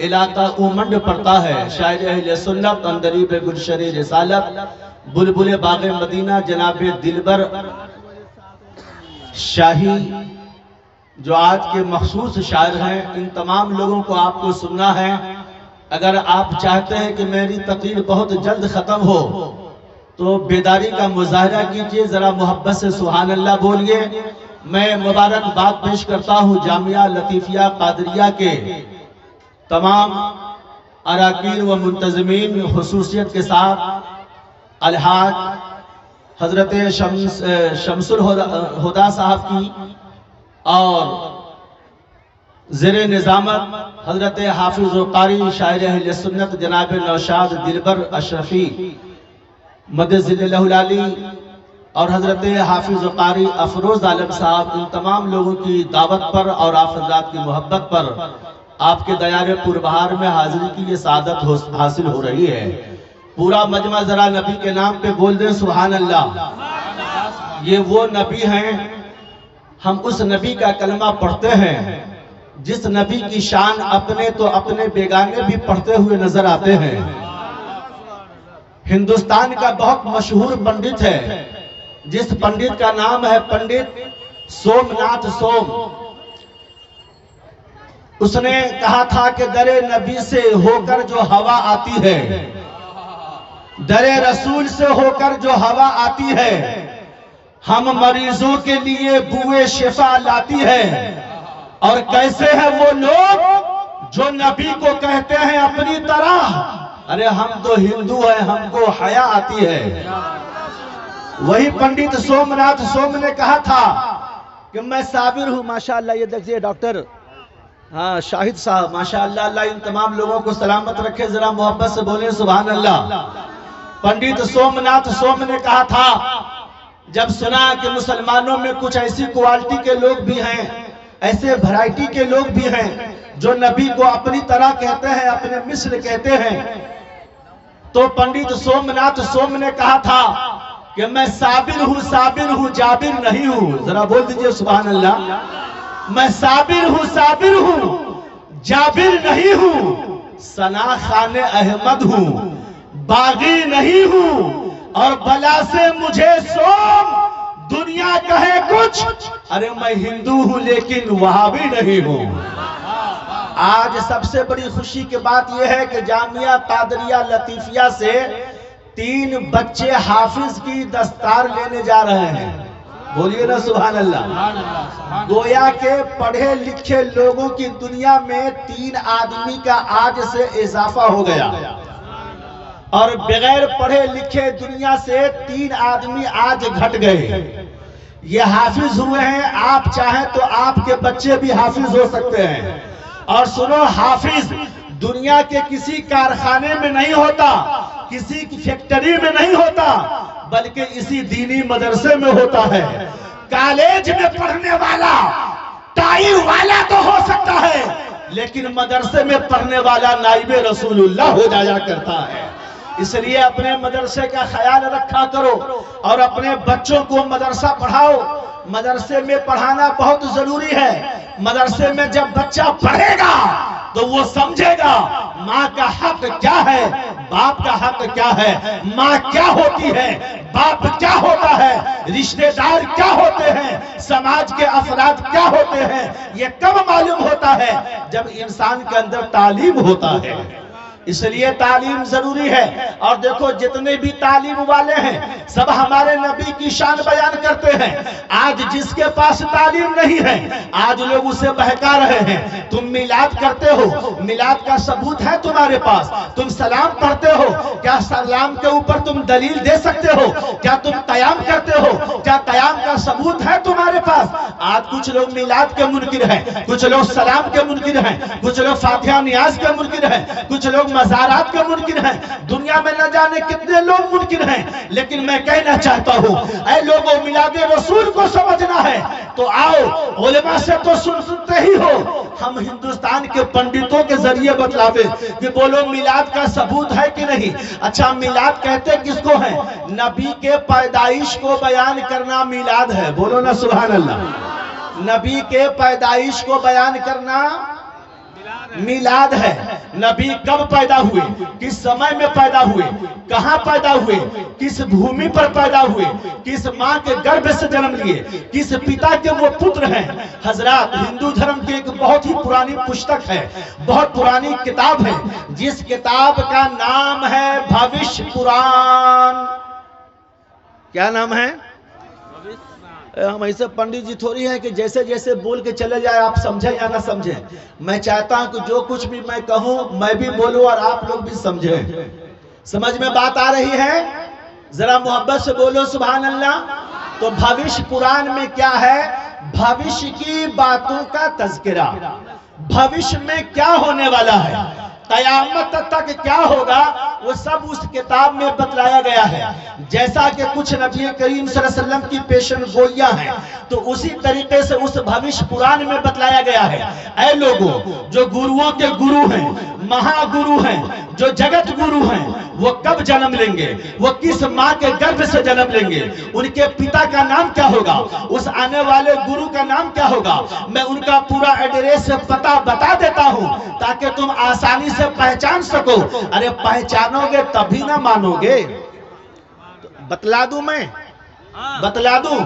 علاقہ اومنڈ پڑتا ہے. شاعر اہل سنت اندریب گلشن رسالت بلبل باغ مدینہ جناب دلبر شاہی جو آج کے مخصوص شاعر ہیں، ان تمام لوگوں کو آپ کو سننا ہے. اگر آپ چاہتے ہیں کہ میری تقریر بہت جلد ختم ہو تو بیداری کا مظاہرہ کیجئے، ذرا محبت سے سبحان اللہ بولیے. میں مبارکباد پیش کرتا ہوں جامعہ لطیفیہ قادریہ کے تمام اراکین و منتظمین، خصوصیت کے ساتھ الحاج حضرت شمس الہدا صاحب کی اور زیر نظامت حضرت حافظ و قاری شاعر اہل سنت جناب نوشاد دلبر اشرفی مدد ذل اللہ العالی اور حضرت حافظ و قاری افروز عالم صاحب، ان تمام لوگوں کی دعوت پر اور آپ حضرات کی محبت پر آپ کے دیار پربہار میں حاضری کی یہ سعادت حاصل ہو رہی ہے. پورا مجمع ذرا نبی کے نام پہ بول دیں سبحان اللہ. یہ وہ نبی ہیں، ہم اس نبی کا کلمہ پڑھتے ہیں جس نبی کی شان اپنے تو اپنے بیگانے بھی پڑھتے ہوئے نظر آتے ہیں. ہندوستان کا بہت مشہور پنڈت ہے جس پنڈت کا نام ہے پنڈت سومناتھ سوم. اس نے کہا تھا کہ در نبی سے ہو کر جو ہوا آتی ہے، در رسول سے ہو کر جو ہوا آتی ہے، ہم مریضوں کے لیے بوئے شفا لاتی ہے. اور کیسے ہیں وہ لوگ جو نبی کو کہتے ہیں اپنی طرح، ارے ہم تو ہندو ہیں، ہم کو حیا آتی ہے. وہی پنڈت سومناتھ سوم نے کہا تھا کہ میں صابر ہوں. ماشاءاللہ یہ دیکھئے ڈاکٹر شاہد صاحب ماشاءاللہ، اللہ ان تمام لوگوں کو سلامت رکھے. ذرا محبت سے بولیں سبحان اللہ. پنڈت سومناتھ سوم نے کہا تھا جب سنا کہ مسلمانوں میں کچھ ایسی کوالٹی کے لوگ بھی ہیں، ایسے بھرائٹی کے لوگ بھی ہیں جو نبی کو اپنی طرح کہتے ہیں، اپنے مثل کہتے ہیں، تو پنڈت سومناتھ سوم نے کہا تھا کہ میں صابر ہوں جابر نہیں ہوں. ذرا بول دیجئے سبحان اللہ. میں صابر ہوں جابر نہیں ہوں، ثنا خان احمد ہوں، باغی نہیں ہوں. اور بلا سے مجھے سوم دنیا کہے کچھ، ارے میں ہندو ہوں لیکن وہابی نہیں ہوں. آج سب سے بڑی خوشی کی بات یہ ہے کہ جامعہ قادریہ لطیفیہ سے 3 بچے حافظ کی دستار لینے جا رہے ہیں. بولیے نا سبحان اللہ. گویا کہ پڑھے لکھے لوگوں کی دنیا میں 3 آدمی کا آج سے اضافہ ہو گیا، اور بغیر پڑھے لکھے دنیا سے 3 آدمی آج گھٹ گئے. یہ حافظ ہوئے ہیں، آپ چاہیں تو آپ کے بچے بھی حافظ ہو سکتے ہیں. اور سنو، حافظ دنیا کے کسی کارخانے میں نہیں ہوتا، کسی کی فیکٹری میں نہیں ہوتا، بلکہ اسی دینی مدرسے میں ہوتا ہے. کالج میں پڑھنے والا ٹائی والا تو ہو سکتا ہے، لیکن مدرسے میں پڑھنے والا نائب رسول اللہ ہو جایا کرتا ہے. اس لیے اپنے مدرسے کا خیال رکھا کرو اور اپنے بچوں کو مدرسہ پڑھاؤ. مدرسے میں پڑھانا بہت ضروری ہے. مدرسے میں جب بچہ پڑھے گا تو وہ سمجھے گا ماں کا حق کیا ہے، باپ کا حق کیا ہے، ماں کیا ہوتی ہے، باپ کیا ہوتا ہے، رشتہ دار کیا ہوتے ہیں، سماج کے افراد کیا ہوتے ہیں. یہ کب معلوم ہوتا ہے؟ جب انسان کے اندر تعلیم ہوتا ہے. اس لیے تعلیم ضروری ہے. اور دیکھو جتنے بھی تعلیم والے ہیں سب ہمارے نبی کی شان بیان کرتے ہیں. آج جس کے پاس تعلیم نہیں ہے آج لوگ اسے بہکا رہے ہیں. تم میلاد کرتے ہو، میلاد کا ثبوت ہے تمہارے پاس؟ تم سلام پڑھتے ہو، کیا سلام کے اوپر تم دلیل دے سکتے ہو؟ کیا تم قیام کرتے ہو، کیا قیام کا ثبوت ہے تمہارے پاس؟ آج کچھ لوگ میلاد کے منکر ہیں، کچھ لوگ سلام کے منکر ہیں، کچھ لوگ فاتحہ نیاز کے منکر ہیں، کچھ لوگ مزارات کے منکر ہیں. دنیا میں نہ جانے کتنے لوگ منکر ہیں. لیکن میں کہنا چاہتا ہوں اے لوگوں، میلاد رسول کو سمجھنا ہے تو آؤ، علماء سے تو سنتے ہی ہو، ہم ہندوستان کے پنڈتوں کے ذریعے بتلاوے کہ بولو میلاد کا ثبوت ہے کہ نہیں. اچھا، میلاد کہتے کس کو ہیں؟ نبی کے پیدائش کو بیان کرنا میلاد ہے. بولو نا سبحان اللہ. نبی کے پیدائش کو بیان کرنا میلاد ہے. نبی کب پیدا ہوئے، کس سمے میں پیدا ہوئے، کہاں پیدا ہوئے، کس بھومی پر پیدا ہوئے، کس ماں کے گربھ سے جنم لیے، کس پتا کے وہ پتر ہیں۔ حضرات ہندو دھرم کی ایک بہت ہی پرانی پستک ہے، بہت پرانی کتاب ہے، جس کتاب کا نام ہے بھوش پران۔ کیا نام ہے؟ ہم ایسے پنڈت جی تھوڑی ہیں کہ جیسے جیسے بول کے چلے جائے آپ سمجھیں یا نہ سمجھیں۔ میں چاہتا ہوں کہ جو کچھ بھی میں کہوں میں بھی بولوں اور آپ لوگ بھی سمجھیں۔ سمجھ میں بات آ رہی ہے؟ ذرا محبت سے بولو سبحان اللہ۔ تو بھوش پران میں کیا ہے؟ بھوش کی باتوں کا تذکرہ، بھوش میں کیا ہونے والا ہے، قیامت تک کیا ہوگا، وہ سب اس کتاب میں بتلایا گیا ہے۔ جیسا کہ کچھ نبی کریم صلی اللہ علیہ وسلم کی پیشن گوئیاں ہیں تو اسی طریقے سے اس بھوش پران میں بتلایا گیا ہے۔ اے لوگوں جو گروؤں کے گرو ہیں، مہا گرو ہیں، جو جگت گرو ہیں، وہ کب جنم لیں گے، وہ کس ماں کے گربھ سے جنم لیں گے، ان کے پتا کا نام کیا ہوگا، اس آنے والے گرو کا نام کیا ہوگا، میں ان کا پورا ایڈریس پتہ بتا دیتا ہوں تاکہ تم آسانی سے پہچان سکو۔ ارے پہچانو گے تبھی نہ مانو گے۔ بتلا دوں میں، بتلا دوں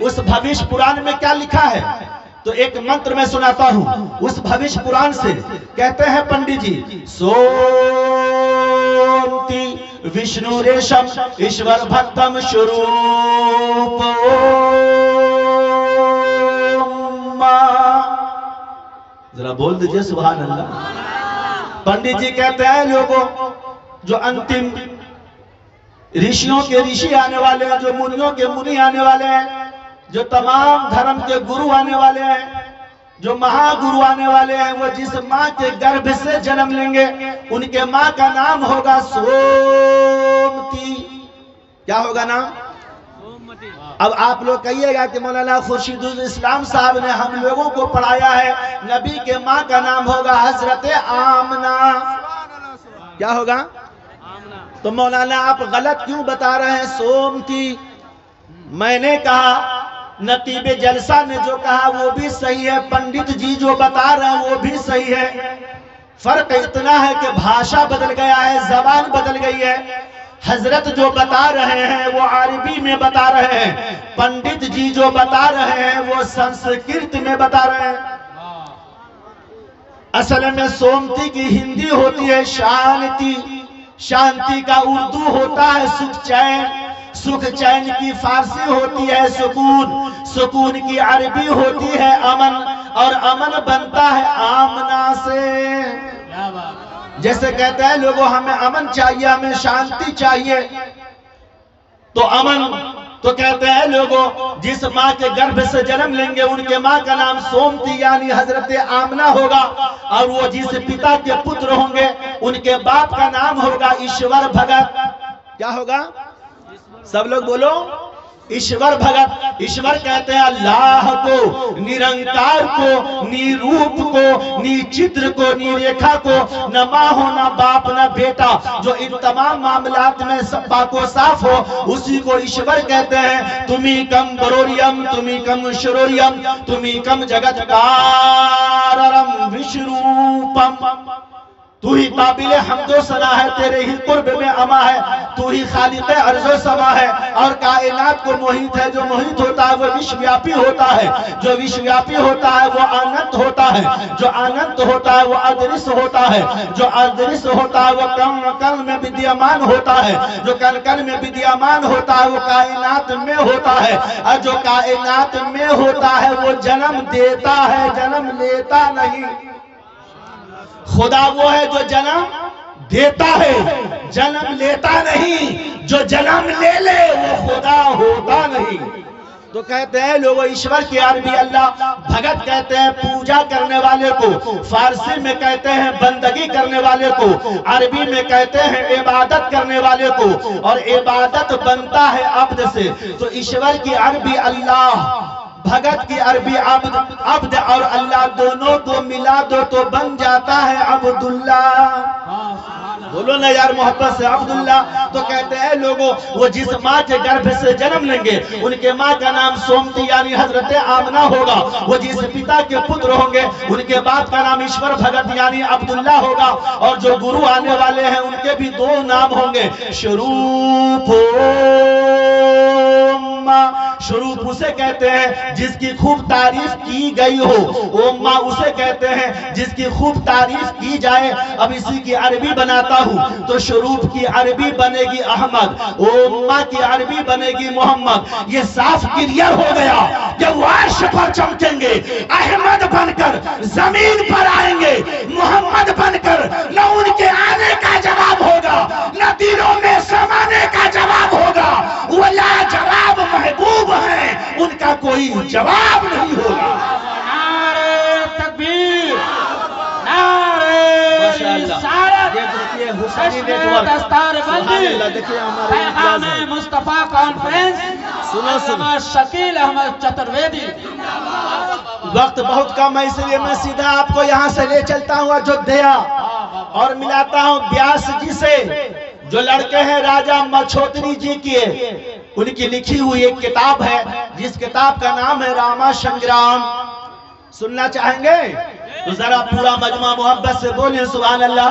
اس بھوش پران میں کیا لکھا ہے۔ تو ایک منتر میں سناتا ہوں اس بھوش پران سے۔ کہتے ہیں پنڈت جی، سومتی وشنو ریشم ایشور بھکتم شروپ ذرا بول دیجئے سبحان اللہ۔ پنڈت جی کہتے ہیں لوگوں جو انتم رشیوں کے رشی آنے والے ہیں، جو منیوں کے منی آنے والے ہیں، جو تمام دھرم کے گرو آنے والے ہیں، جو مہا گرو آنے والے ہیں، وہ جس ماں کے گربھ سے جنم لیں گے ان کے ماں کا نام ہوگا سومتی۔ کیا ہوگا نام؟ اب آپ لوگ کہیے گا کہ مولانا خورشید الاسلام صاحب نے ہم لوگوں کو پڑھایا ہے نبی کے ماں کا نام ہوگا حضرت آمنہ۔ کیا ہوگا؟ تو مولانا آپ غلط کیوں بتا رہے ہیں سومتی؟ میں نے کہا نقیب جلسہ نے جو کہا وہ بھی صحیح ہے، پنڈت جی جو بتا رہے ہیں وہ بھی صحیح ہے۔ فرق اتنا ہے کہ بھاشا بدل گیا ہے، زبان بدل گئی ہے۔ حضرت جو بتا رہے ہیں وہ عربی میں بتا رہے ہیں، پنڈت جی جو بتا رہے ہیں وہ سنسکرت میں بتا رہے ہیں۔ اصل میں سومتی کی ہندی ہوتی ہے شانتی، شانتی کا اردو ہوتا ہے سکھ چین، سکھ چین کی فارسی ہوتی ہے سکون، سکون کی عربی ہوتی ہے امن، اور امن بنتا ہے آمنہ سے۔ جیسے کہتے ہیں لوگوں ہمیں امن چاہیے، ہمیں شانتی چاہیے، تو امن تو کہتے ہیں لوگوں جس ماں کے گربھ سے جنم لیں گے ان کے ماں کا نام سومتی یعنی حضرت آمنہ ہوگا، اور وہ جس پتا کے پتر ہوں گے ان کے باپ کا نام ہوگا ایشور بھگت۔ کیا ہوگا؟ سب لوگ بولو ایشور بھگت۔ ایشور کہتے ہیں اللہ کو، نرنکار کو، نی روپ کو، نی چتر کو، نی ریکھا کو، نہ ماں ہو نہ باپ نہ بیٹا، جو ان تمام معاملات میں سب پاک و صاف ہو اسی کو ایشور کہتے ہیں۔ تمہیں کم بروریم، تمہیں کم شروریم، تمہیں کم جگت کاررم وشروپم۔ تو ہی قابل حمد و ثنا ہے، تیرے ہی قرب میں اما ہے، تو ہی خالق ارض و سما ہے، اور کائنات کو محیط ہے۔ جو محیط ہوتا ہے وہ وشویاپی ہوتا ہے، جو وشویاپی ہوتا ہے وہ آنند ہوتا ہے، جو آنند ہوتا ہے وہ ادرس ہوتا ہے، جو ادرس ہوتا ہے وہ کن کن میں بدیمان ہوتا ہے، جو کن کن میں بدیمان ہوتا ہے وہ کائنات میں ہوتا ہے، اور جو کائنات میں ہوتا ہے وہ جنم دیتا ہے، جنم لیتا نہیں۔ خدا وہ ہے جو جنم دیتا ہے، جنم لیتا نہیں، جو جنم لے لے وہ خدا ہوتا نہیں۔ تو کہتے ہیں لوگوں ایشور کی عربی اللہ بھگت کہتے ہیں پوجا کرنے والے کو، فارسی میں کہتے ہیں بندگی کرنے والے کو، عربی میں کہتے ہیں عبادت کرنے والے کو، اور عبادت بنتا ہے عبد سے۔ تو ایشور کی عربی اللہ، بھگت کی عربی عبد، عبد اور اللہ دونوں کو ملا دو تو بن جاتا ہے عبداللہ۔ بولو نا یار محبت سے عبداللہ. تو کہتے ہیں لوگوں وہ جس ماں کے گربھ سے جنم لیں گے ان کے ماں کا نام سومتی یعنی حضرت آمنہ ہوگا. وہ جس پتا کے پتر ہوں گے ان کے باپ کا نام ایشور بھگت یعنی عبداللہ ہوگا. اور جو گرو آنے والے ہیں ان کے بھی دو نام ہوں گے. شروپ شروپ اسے کہتے ہیں جس کی خوب تعریف کی گئی ہو. اوما اسے کہتے ہیں جس کی خوب تعریف کی جائے. اب اسی کی عربی بناتا ہوں تو شروپ کی عربی بنے گی احمد, اوما کی عربی بنے گی محمد. یہ صاف کلیئر ہو گیا. جب وہ عرش پر چمکیں گے احمد بن کر زمین پر آئیں گے محمد بن کر, نہ ان کے آنے کا جواب ہوگا نہ دلوں میں سمانے کا جواب ہوگا. وہ لاجواب محبوب ہیں, ان کا کوئی جواب نہیں ہوگا. نعرہ تکبیر, نعرہ رسالت, جشن دستار بندی, پیغام مصطفیٰ کانفرنس, شکیل احمد چترویدی. وقت بہت کم ہے اس لیے میں سیدھا آپ کو یہاں سے لے چلتا ہوں اجودھیا اور ملاتا ہوں بیاس جی سے, جو لڑکے ہیں راجہ مچھوتری جی کی. ان کی لکھی ہوئی ایک کتاب ہے جس کتاب کا نام ہے راما شنگرام. سننا چاہیں گے تو ذرا پورا مجمع محبت سے بولیں سبحان اللہ.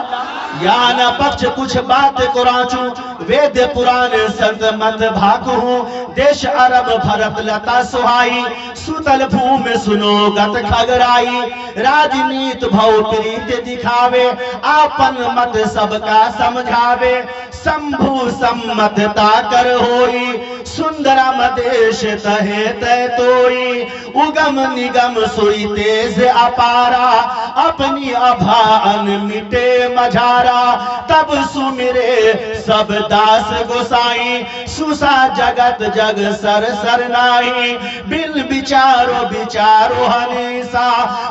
یا نہ بخش کچھ بات قرآن چوں وید پران سنت مت بھاکو ہوں. دیش عرب بھرت لتا سہائی سوتل بھوم سنو گت کھگرائی. راجنیت بھو پریت دکھاوے آپن مت سب کا سمجھاوے. سمبھو سمت تاکر ہوئی سندرم دیش تہے تے توئی. اگم نگم سوئی تیز اپارا اپنی ابھان مٹے مجھارا. تب سمرے سب داس گسائی سوسا جگت جگ سر سر نائی. بل بچارو بچارو ہنیسا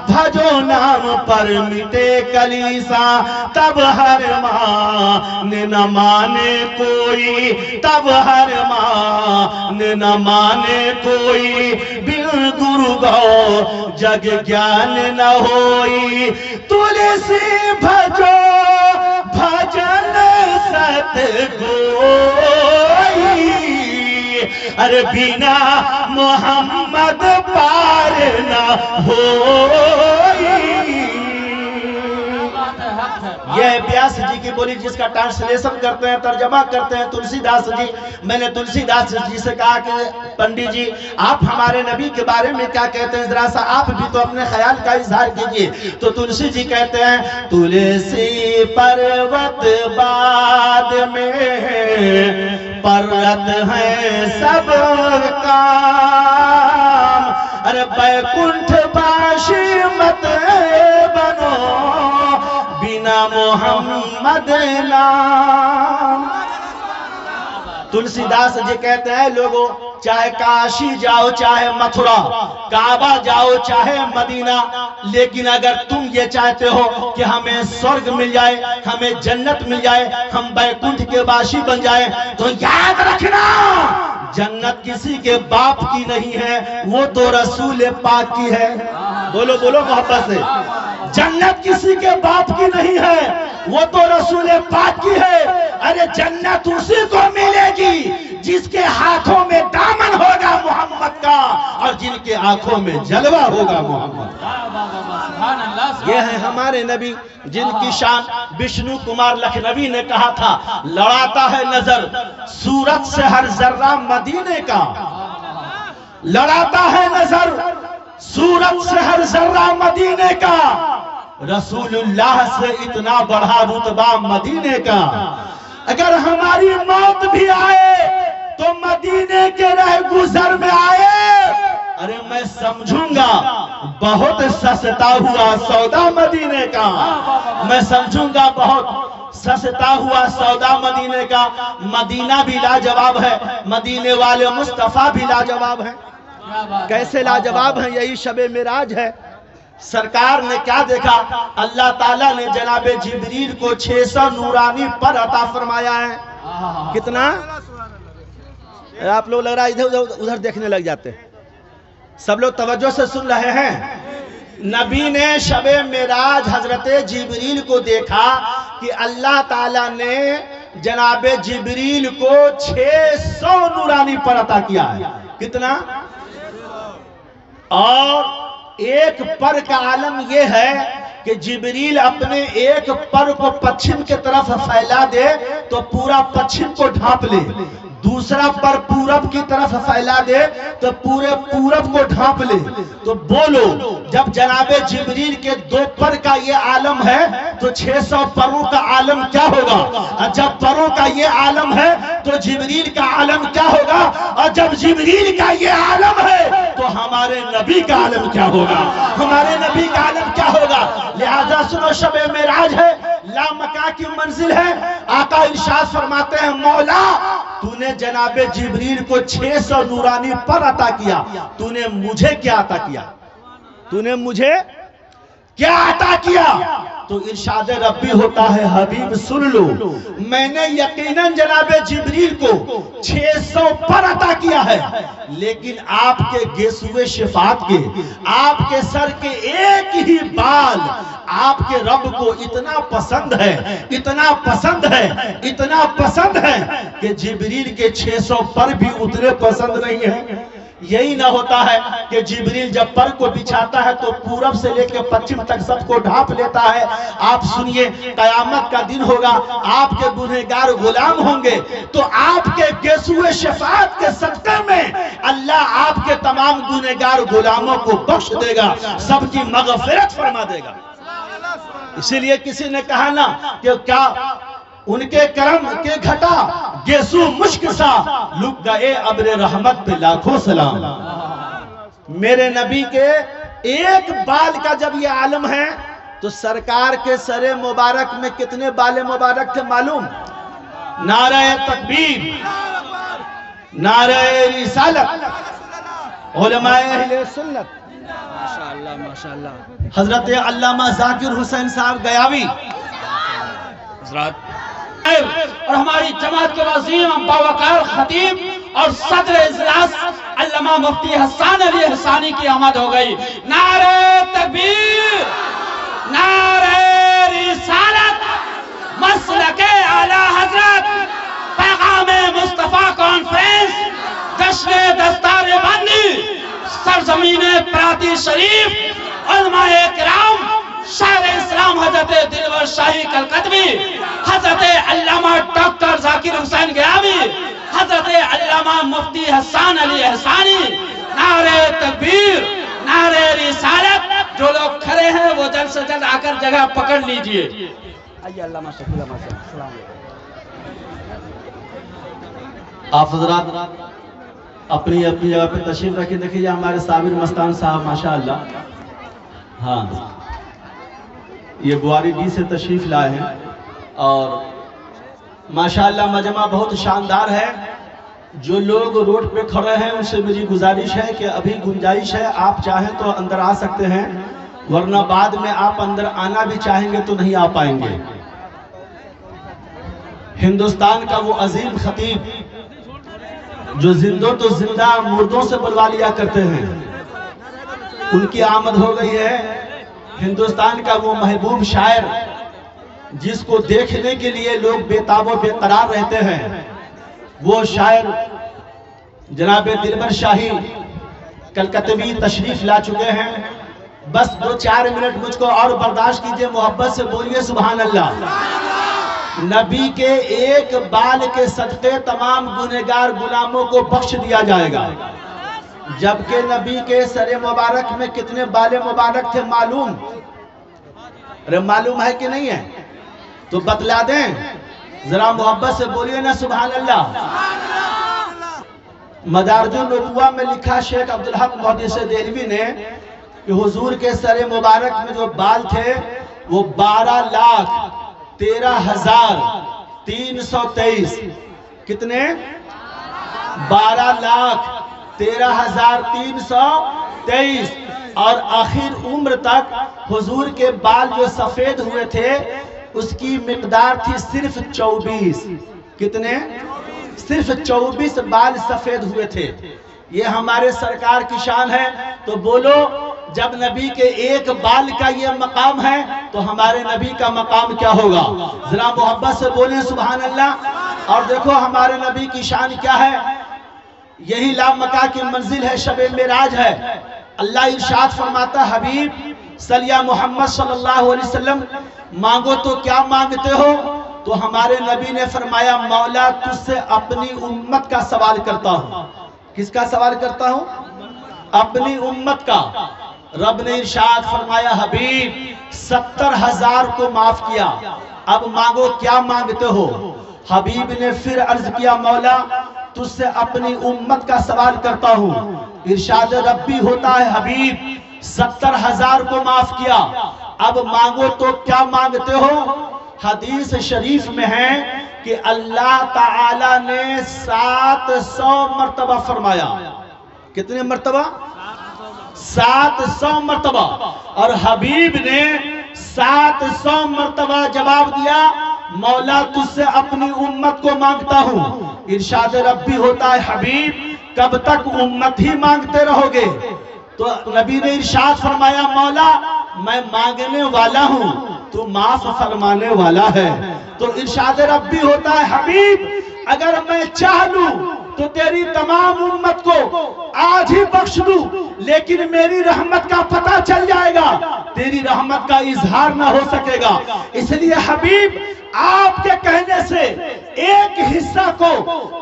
بھجو نام پر مٹے کلیسا. تب ہر مان نہ مانے کوئی, تب ہر مان نہ مانے کوئی. بل گرو گو جگ گیان نہ ہوئی. تلسی بھجو بھجن ست گوئی. ارے بنا محمد پار نہ ہوئی. یہ بیاس جی کی بولی جس کا ٹرانسلیشن کرتے ہیں ترجمہ کرتے ہیں تلسی داس جی. میں نے تلسی داس جی سے کہا کہ پنڈت جی آپ ہمارے نبی کے بارے میں کیا کہتے ہیں, ذرا سا آپ بھی تو اپنے خیال کا اظہار کیجئے. تو تلسی جی کہتے ہیں تلسی پروت باد میں پرت ہے سب کام. ارے بیکنٹھ باشی مت بنو بنا محمد نام. تلسی داس جی کہتے ہیں لوگوں چاہے کاشی جاؤ چاہے متھرا, کعبہ جاؤ چاہے مدینہ, لیکن اگر تم یہ چاہتے ہو کہ ہمیں سورگ مل جائے, ہمیں جنت مل جائے, ہم بیکنٹھ کے باشی بن جائیں, تو یاد رکھنا جنت کسی کے باپ کی نہیں ہے, وہ تو رسول پاک کی ہے. بولو بولو محبت سے. جنت کسی کے باپ کی نہیں ہے, وہ تو رسول پاک کی ہے. ارے جنت اسی کو ملے گی جس کے ہاتھوں میں دامن ہوگا محمد کا اور جن کے آنکھوں میں جلوہ ہوگا محمد. یہ ہیں ہمارے نبی جن کی شان وشنو کمار لکھنوی نے کہا تھا لڑاتا ہے نظر صورت سے ہر ذرہ مدینے کا. لڑاتا ہے نظر صورت سے ہر ذرہ مدینے کا. رسول اللہ سے اتنا بڑھا رتبہ مدینے کا. اگر ہماری موت بھی آئے تو مدینے کے رہ گزر میں آئے. ارے میں سمجھوں گا بہت سستا ہوا سودا مدینے کا. میں سمجھوں گا بہت سستا ہوا سودا مدینے کا. مدینہ بھی لاجواب ہے, مدینے والے مصطفیٰ بھی لاجواب ہیں. کیسے لاجواب ہیں؟ یہی شب معراج ہے. سرکار نے کیا دیکھا؟ اللہ تعالیٰ نے جناب جبریل کو 600 نورانی پر عطا فرمایا ہے. کتنا؟ آپ لوگ لگ رہا ہے ادھر دیکھنے لگ جاتے ہیں. سب لوگ توجہ سے سن رہے ہیں. نبی نے شب معراج حضرت جبریل کو دیکھا کہ اللہ تعالیٰ نے جناب جبریل کو 600 نورانی پر عطا کیا ہے. کتنا؟ اور ایک پر کا عالم یہ ہے کہ جبریل اپنے ایک پر کو پچھم کے طرف پھیلا دے تو پورا پچھم کو ڈھانپ لے، دوسرا پر پورب کی طرف پھیلا دے تو پورے پورب کو ڈھانپ لے. تو بولو جب جناب جبریل کے 2 پر کا یہ عالم ہے تو 600 پروں کا عالم کیا ہوگا؟ اور جب پروں کا یہ عالم ہے تو جبریل کا عالم کیا ہوگا؟ اور جب جبریل کا یہ عالم ہے تو ہمارے نبی کا عالم کیا ہوگا؟ ہمارے نبی کا عالم کیا ہوگا؟ لہذا سنو، شب معراج ہے، لامکاں کی منزل ہے. آقا ارشاد فرماتے ہیں مولا تو نے جناب جبریل کو 600 نورانی پر عطا کیا، تو نے مجھے کیا عطا کیا؟ تو نے مجھے کیا عطا کیا؟ تو ارشاد ربی ہوتا ہے حبیب سن لو، میں نے یقیناً جناب جبریل کو 600 پر عطا کیا ہے، لیکن آپ کے گیسوئے شفاعت کے، آپ کے سر کے ایک ہی بال آپ کے رب کو اتنا پسند ہے، اتنا پسند ہے، اتنا پسند ہے کہ جبریل کے 600 پر بھی اتنے پسند نہیں ہیں. یہی نہ ہوتا ہے کہ جبریل جب پر کو بچھاتا ہے تو پورب سے لے کے پچھم تک سب کو ڈھانپ لیتا ہے. آپ سنیے، قیامت کا دن ہوگا، آپ کے گنہگار غلام ہوں گے تو آپ کے گیسوئے شفاعت کے صدقے میں اللہ آپ کے تمام گنہگار غلاموں کو بخش دے گا، سب کی مغفرت فرما دے گا. اسی لیے کسی نے کہا نا کہ کیا ان کے کرم کے گھٹا گیسو مشک سا لک گئے ابر رحمت پہ لاکھوں سلام. میرے نبی کے ایک بال کا جب یہ عالم ہے تو سرکار کے سر مبارک میں کتنے بال مبارک تھے معلوم؟ نعرہ تکبیر، نعرہ رسالت، علماء اہل سنت، ماشاءاللہ حضرت علامہ ذاکر حسین صاحب گیاوی حضرات، اور ہماری جماعت کے وزیر باوقار خطیب اور صدر اجلاس علامہ مفتی حسان علی احسانی کی آمد ہو گئی. نعرہ تکبیر، نعرہ رسالت، مسلک اعلی حضرت، پیغام مصطفیٰ کانفرنس، جشن دستار بندی، سرزمین پراتی شریف، علماء کرام، شاعر اسلام حضرت دلور شاہی کلکتوی، حضرت علامہ ڈاکٹر ذاکر حسین گیاوی، حضرت علامہ مفتی حسان علی احسانی. نعرہ تکبیر، نعرہ رسالت. جو لوگ کھڑے ہیں وہ جلد سے جلد آ کر جگہ پکڑ لیجئے. آئیے علامہ شکیل احمد صاحب، السلام علیکم. آپ حضرات اپنی اپنی جگہ پہ تشریف رکھیں. دیکھیے ہمارے صابر مستان صاحب ماشاءاللہ، ہاں یہ گواری ڈی سے تشریف لائے ہیں اور ماشاءاللہ مجمع بہت شاندار ہے. جو لوگ روڈ پہ کھڑے ہیں ان سے میری گزارش ہے کہ ابھی گنجائش ہے، آپ چاہیں تو اندر آ سکتے ہیں، ورنہ بعد میں آپ اندر آنا بھی چاہیں گے تو نہیں آ پائیں گے. ہندوستان کا وہ عظیم خطیب جو زندوں تو زندہ مردوں سے بلوا لیا کرتے ہیں، ان کی آمد ہو گئی ہے. ہندوستان کا وہ محبوب شاعر جس کو دیکھنے کے لیے لوگ بے تاب و بے قرار رہتے ہیں، وہ شاعر جناب دلبر شاہی کلکتوی تشریف لا چکے ہیں. بس 2-4 منٹ مجھ کو اور برداشت کیجئے، محبت سے بولیے سبحان اللہ. نبی کے ایک بال کے صدقے تمام گنہگار غلاموں کو بخش دیا جائے گا. جبکہ نبی کے سر مبارک میں کتنے بال مبارک تھے معلوم؟ ارے معلوم ہے کہ نہیں ہے؟ تو بتلا دیں، ذرا محبت سے بولیے نا سبحان اللہ. مدارج النبوہ میں لکھا شیخ عبدالحق محدث دہلوی نے کہ حضور کے سر مبارک میں جو بال تھے وہ 12,13,323. کتنے؟ 12,13,323. اور آخر عمر تک حضور کے بال جو سفید ہوئے تھے اس کی مقدار تھی صرف 24. کتنے؟ صرف 24 بال سفید ہوئے تھے. یہ ہمارے سرکار کی شان ہے. تو بولو جب نبی کے ایک بال کا یہ مقام ہے تو ہمارے نبی کا مقام کیا ہوگا؟ ذرا محبت سے بولیں سبحان اللہ۔ اور دیکھو ہمارے نبی کی شان کیا ہے، یہی لامکا کی منزل ہے، شب معراج ہے۔ اللہ ارشاد فرماتا حبیب صلی محمد صلی اللہ علیہ وسلم مانگو تو کیا مانگتے ہو؟ تو ہمارے نبی نے فرمایا مولا تجھ سے اپنی امت کا سوال کرتا ہوں۔ کس کا سوال کرتا ہوں؟ اپنی امت کا۔ رب نے ارشاد فرمایا حبیب 70,000 کو معاف کیا، اب مانگو کیا مانگتے ہو؟ حبیب نے پھر عرض کیا مولا تجھ سے اپنی امت کا سوال کرتا ہوں۔ ارشاد ربی ہوتا ہے حبیب 70,000 کو معاف کیا، اب مانگو تو کیا مانگتے ہو؟ حدیث شریف میں ہے کہ اللہ تعالی نے 700 مرتبہ فرمایا۔ کتنے مرتبہ؟ 700 مرتبہ۔ اور حبیب نے 700 مرتبہ جواب دیا مولا تجھ سے اپنی امت کو مانگتا ہوں۔ ارشاد ربی ہوتا ہے حبیب کب تک امت ہی مانگتے رہو گے؟ تو نبی نے ارشاد فرمایا مولا میں مانگنے والا ہوں، تو معاف فرمانے والا ہے۔ تو ارشاد ربی ہوتا ہے حبیب اگر میں چاہ لوں تو تیری تمام امت کو آج ہی بخش دوں، لیکن میری رحمت کا پتہ چل جائے گا، تیری رحمت کا اظہار نہ ہو سکے گا۔ اس لیے حبیب آپ کے کہنے سے ایک حصہ کو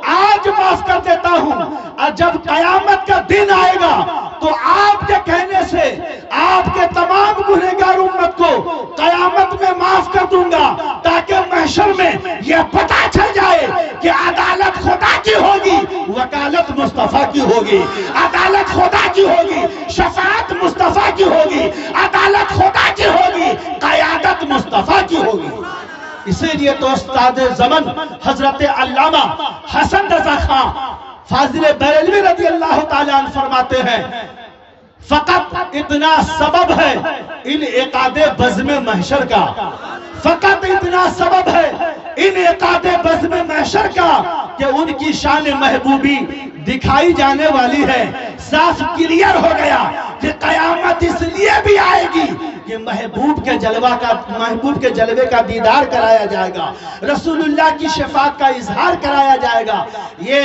آج معاف کر دیتا ہوں، اور جب قیامت کا دن آئے گا تو آپ کے کہنے سے آپ کے تمام گنہگار امت کو قیامت میں معاف کر دوں گا، تاکہ محشر میں یہ پتہ چل جائے کہ عدالت خدا کی ہوگی، وکالت مصطفیٰ کی ہوگی۔ عدالت خدا کی ہوگی، شفاعت مصطفیٰ کی ہوگی۔ عدالت خدا کی ہوگی، قیادت مصطفیٰ کی ہوگی۔ اسی لیے تو استاد زمن حضرت علامہ حسن رضا خان فاضل بریلوی رضی اللہ تعالیٰ عنہ فرماتے ہیں فقط اتنا سبب ہے انعقاد بزم محشر کا، فقط اتنا سبب ہے انعقاد بزم محشر کا کہ ان کی شان محبوبی دکھائی جانے والی ہے۔ صاف کلیئر ہو گیا کہ قیامت اس لیے بھی آئے گی کہ محبوب کے جلوے کا دیدار کرایا جائے گا، رسول اللہ کی شفاعت کا اظہار کرایا جائے گا۔ یہ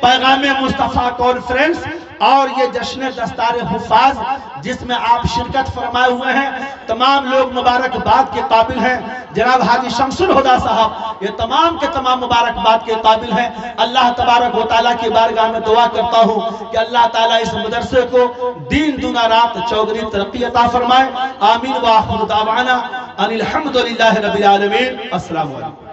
پیغام مصطفیٰ کانفرنس اور یہ جشن دستار حفاظ جس میں آپ شرکت فرمائے ہوئے ہیں، تمام لوگ مبارکباد کے قابل ہیں۔ جناب حاجی شمس الہدیٰ صاحب یہ تمام کے تمام مبارکباد کے قابل ہیں۔ اللہ تبارک و تعالیٰ کی بارگاہ میں دعا کرتا ہوں کہ اللہ تعالیٰ اس مدرسے کو دین دنا رات چوگنی ترقی عطا فرمائے۔ آمین وآخر دعوانا ان الحمدللہ رب العالمین۔ السلام علیکم۔